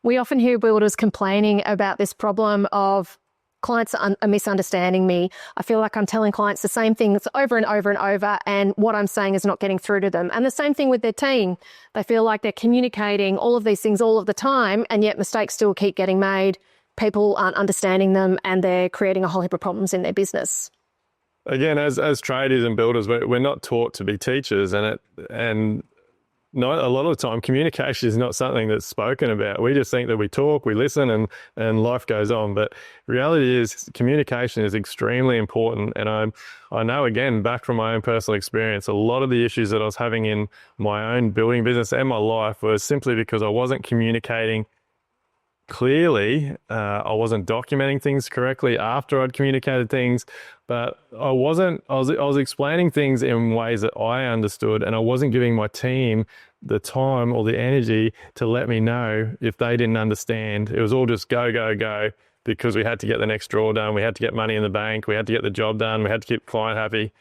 We often hear builders complaining about this problem of clients are misunderstanding me. I feel like I'm telling clients the same things over and over and over, and what I'm saying is not getting through to them. And the same thing with their team. They feel like they're communicating all of these things all of the time, and yet mistakes still keep getting made. People aren't understanding them, and they're creating a whole heap of problems in their business. Again, as tradies and builders, we're not taught to be teachers, and not a lot of the time communication is not something that's spoken about. We just think that we talk, we listen, and life goes on. But reality is communication is extremely important. And I know, again, back from my own personal experience, a lot of the issues that I was having in my own building business and my life was simply because I wasn't communicating clearly. I wasn't documenting things correctly after I'd communicated things, but I was explaining things in ways that I understood, and I wasn't giving my team the time or the energy to let me know if they didn't understand. It was all just go, go, go, because we had to get the next draw done. We had to get money in the bank. We had to get the job done. We had to keep the client happy.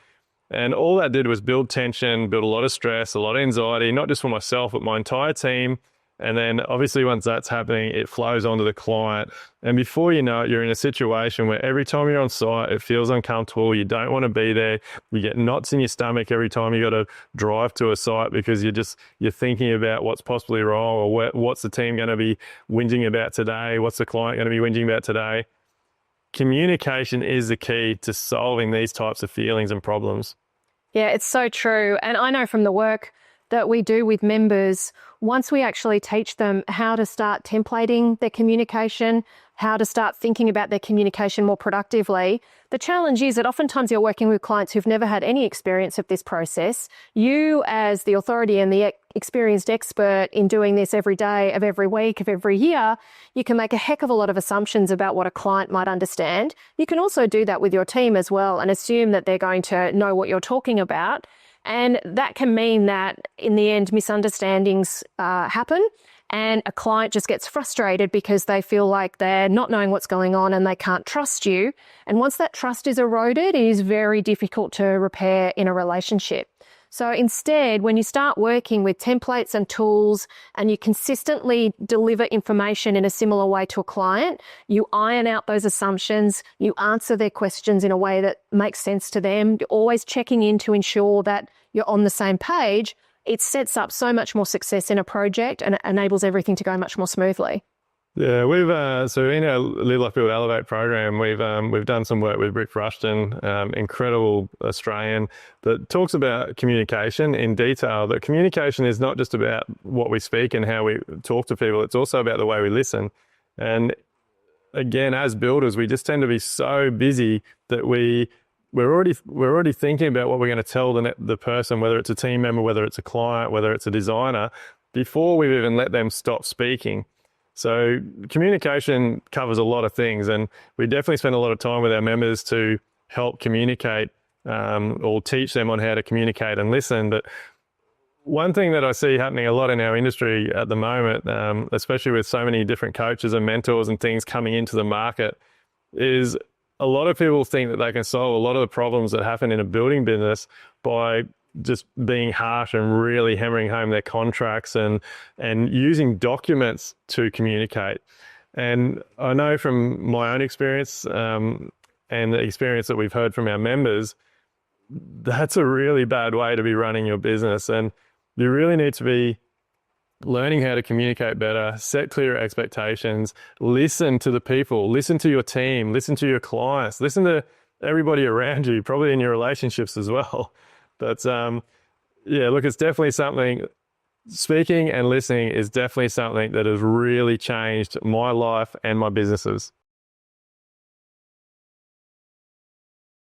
And all that did was build tension, build a lot of stress, a lot of anxiety, not just for myself, but my entire team. And then obviously once that's happening, it flows onto the client. And before you know it, you're in a situation where every time you're on site, it feels uncomfortable. You don't want to be there. You get knots in your stomach every time you got to drive to a site because you're thinking about what's possibly wrong, or what's the team going to be whinging about today? What's the client going to be whinging about today? Communication is the key to solving these types of feelings and problems. Yeah, it's so true. And I know from the work that we do with members, once we actually teach them how to start templating their communication, how to start thinking about their communication more productively, the challenge is that oftentimes you're working with clients who've never had any experience of this process. You, as the authority and the experienced expert in doing this every day of every week of every year, you can make a heck of a lot of assumptions about what a client might understand. You can also do that with your team as well and assume that they're going to know what you're talking about. And that can mean that in the end, misunderstandings happen, and a client just gets frustrated because they feel like they're not knowing what's going on and they can't trust you. And once that trust is eroded, it is very difficult to repair in a relationship. So instead, when you start working with templates and tools and you consistently deliver information in a similar way to a client, you iron out those assumptions, you answer their questions in a way that makes sense to them, you're always checking in to ensure that you're on the same page, it sets up so much more success in a project and it enables everything to go much more smoothly. Yeah, we've so in our Live Life Build Elevate program, we've done some work with Rick Rushton, incredible Australian, that talks about communication in detail. That communication is not just about what we speak and how we talk to people; it's also about the way we listen. And again, as builders, we just tend to be so busy that we're already thinking about what we're going to tell the person, whether it's a team member, whether it's a client, whether it's a designer, before we've even let them stop speaking. So communication covers a lot of things, and we definitely spend a lot of time with our members to help communicate or teach them on how to communicate and listen. But one thing that I see happening a lot in our industry at the moment, especially with so many different coaches and mentors and things coming into the market, is a lot of people think that they can solve a lot of the problems that happen in a building business by just being harsh and really hammering home their contracts and using documents to communicate. And I know from my own experience and the experience that we've heard from our members, that's a really bad way to be running your business. And you really need to be learning how to communicate better, set clearer expectations, listen to the people, listen to your team, listen to your clients, listen to everybody around you, probably in your relationships as well. But yeah, look, it's definitely something, speaking and listening is definitely something that has really changed my life and my businesses.